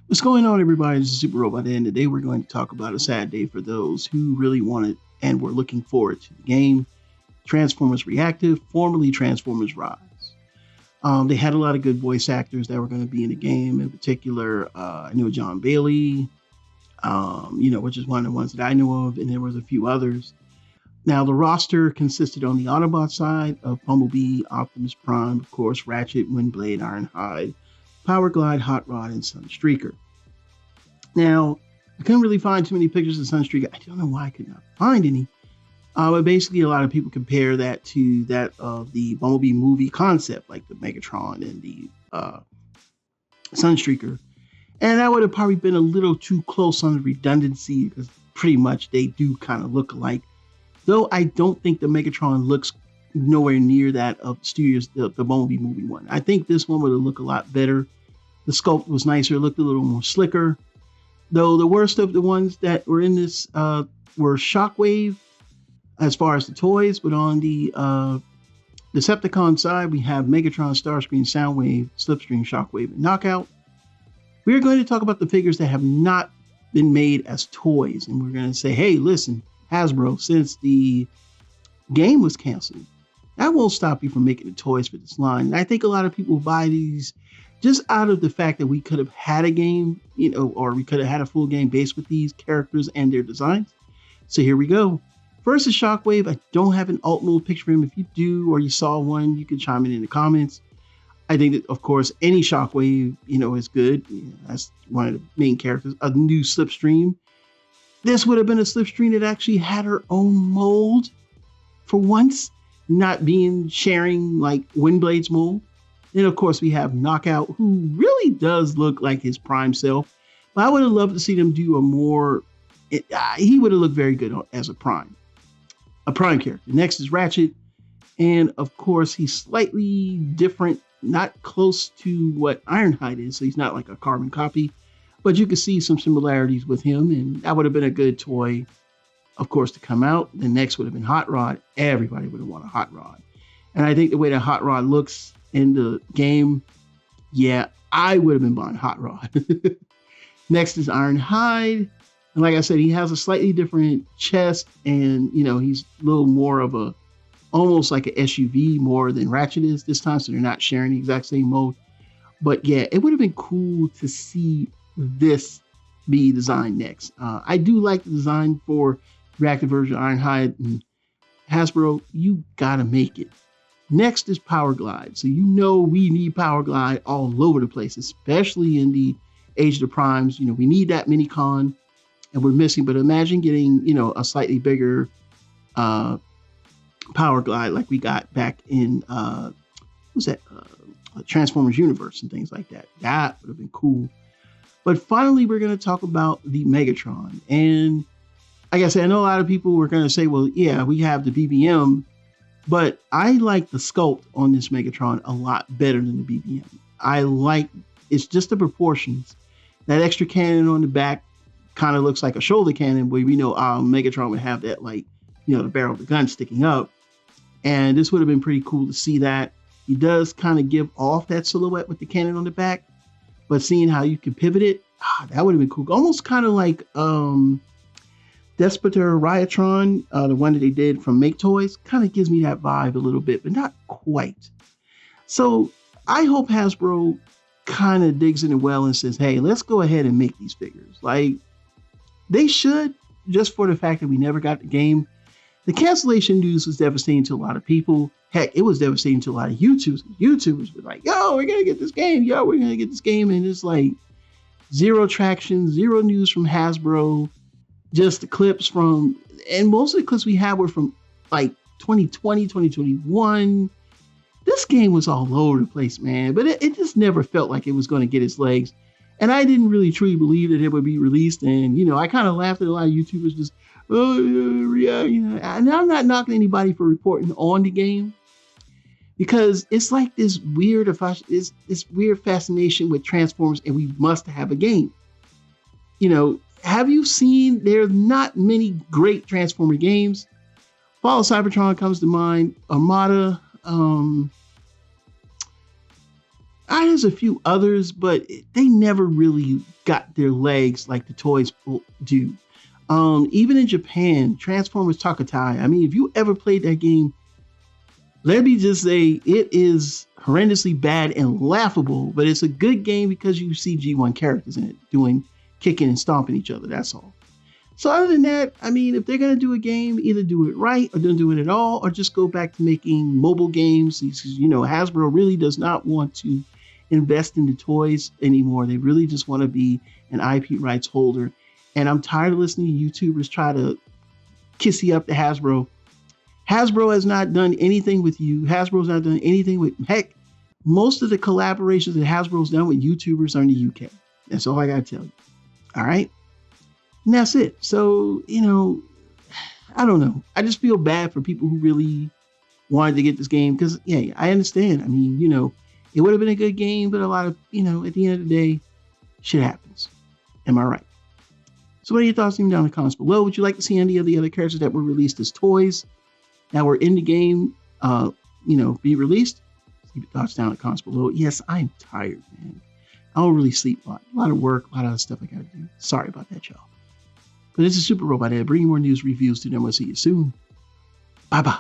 What's going on, everybody? This is Super Robot, and today we're going to talk about a sad day for those who really wanted and were looking forward to the game Transformers Reactive, formerly Transformers Rise. They had a lot of good voice actors that were going to be in the game. In particular, I knew John Bailey, which is one of the ones that I knew of, and there was a few others. Now, the roster consisted on the Autobot side of Bumblebee, Optimus Prime, of course, Ratchet, Windblade, Ironhide, Power Glide, Hot Rod, and Sunstreaker. Now, I couldn't really find too many pictures of Sunstreaker. I don't know why I could not find any. But basically, a lot of people compare that to that of the Bumblebee movie concept, like the Megatron and the Sunstreaker. And that would have probably been a little too close on the redundancy, because pretty much they do kind of look alike. Though I don't think the Megatron looks nowhere near that of the Bumblebee movie one. I think this one would have looked a lot better. The sculpt was nicer, it looked a little more slicker. Though the worst of the ones that were in this were Shockwave, as far as the toys. But on the Decepticon side, we have Megatron, Starscream, Soundwave, Slipstream, Shockwave, and Knockout. We are going to talk about the figures that have not been made as toys. And we're going to say, hey, listen, Hasbro, since the game was canceled, that won't stop you from making the toys for this line. And I think a lot of people buy these just out of the fact that we could have had a game, or we could have had a full game based with these characters and their designs. So here we go. First is Shockwave. I don't have an alt mode picture of him. If you do, or you saw one, you can chime in the comments. I think that, of course, any Shockwave, is good. That's one of the main characters. A new Slipstream. This would have been a Slipstream that actually had her own mold for once, not sharing like Windblade's mold. Then, of course, we have Knockout, who really does look like his prime self. But I would have loved to see them do a more... he would have looked very good as a prime character. Next is Ratchet. And, of course, he's slightly different, not close to what Ironhide is. So he's not like a carbon copy. But you can see some similarities with him. And that would have been a good toy, of course, to come out. The next would have been Hot Rod. Everybody would have wanted Hot Rod. And I think the way that Hot Rod looks in the game, yeah, I would have been buying Hot Rod. Next is Ironhide. And like I said, he has a slightly different chest, and he's a little more of almost like an SUV more than Ratchet is this time, so they're not sharing the exact same mode. But yeah, it would have been cool to see this be designed next. I do like the design for Reactive version of Ironhide, and Hasbro, you gotta make it. Next is Power Glide. So we need Power Glide all over the place, especially in the Age of the Primes. We need that mini-con, and we're missing. But imagine getting, a slightly bigger Power Glide like we got back in, Transformers Universe and things like that. That would have been cool. But finally, we're going to talk about the Megatron. And like I said, I know a lot of people were going to say, well, yeah, we have the BBM. But I like the sculpt on this Megatron a lot better than the BBM. It's just the proportions. That extra cannon on the back kind of looks like a shoulder cannon, where we know Megatron would have that, the barrel of the gun sticking up. And this would have been pretty cool to see that. He does kind of give off that silhouette with the cannon on the back, but seeing how you can pivot it, that would have been cool. Almost kind of like Despoter Ryatron, the one that they did from Make Toys, kind of gives me that vibe a little bit, but not quite. So I hope Hasbro kind of digs in it well and says, hey, let's go ahead and make these figures. Like, they should, just for the fact that we never got the game. The cancellation news was devastating to a lot of people. Heck, it was devastating to a lot of YouTubers. YouTubers were like, yo, we're going to get this game. Yo, we're going to get this game. And it's like zero traction, zero news from Hasbro. Just the clips from, and most of the clips we had were from like 2020, 2021. This game was all over the place, man. But it just never felt like it was going to get its legs. And I didn't really truly believe that it would be released. And, I kind of laughed at a lot of YouTubers just, and I'm not knocking anybody for reporting on the game. Because it's like this weird fascination with Transformers, and we must have a game. Have you seen, there's not many great Transformer games. Fall of Cybertron comes to mind. Armada, There's a few others, but they never really got their legs like the toys do. Even in Japan, Transformers Takatai. I mean, if you ever played that game, let me just say it is horrendously bad and laughable, but it's a good game because you see G1 characters in it doing kicking and stomping each other. That's all. So other than that, I mean, if they're gonna do a game, either do it right or don't do it at all, or just go back to making mobile games. You know, Hasbro really does not want to invest in the toys anymore. They really just want to be an IP rights holder. And I'm tired of listening to YouTubers try to kissy up to Hasbro. Hasbro has not done anything with you. Hasbro's not done anything with, heck, most of the collaborations that Hasbro's done with YouTubers are in the UK. That's all I gotta tell you. All right. And that's it. So, you know, I don't know. I just feel bad for people who really wanted to get this game because, yeah, I understand. I mean, you know, it would have been a good game, but a lot of, you know, at the end of the day, shit happens. Am I right? So what are your thoughts? Leave them down in the comments below. Would you like to see any of the other characters that were released as toys that were in the game, you know, be released? Leave your thoughts down in the comments below. Yes, I'm tired, man. I don't really sleep a lot. A lot of work, a lot of other stuff I got to do. Sorry about that, y'all. But this is Super Robot Ed, bringing more news reviews to them. We'll see you soon. Bye-bye.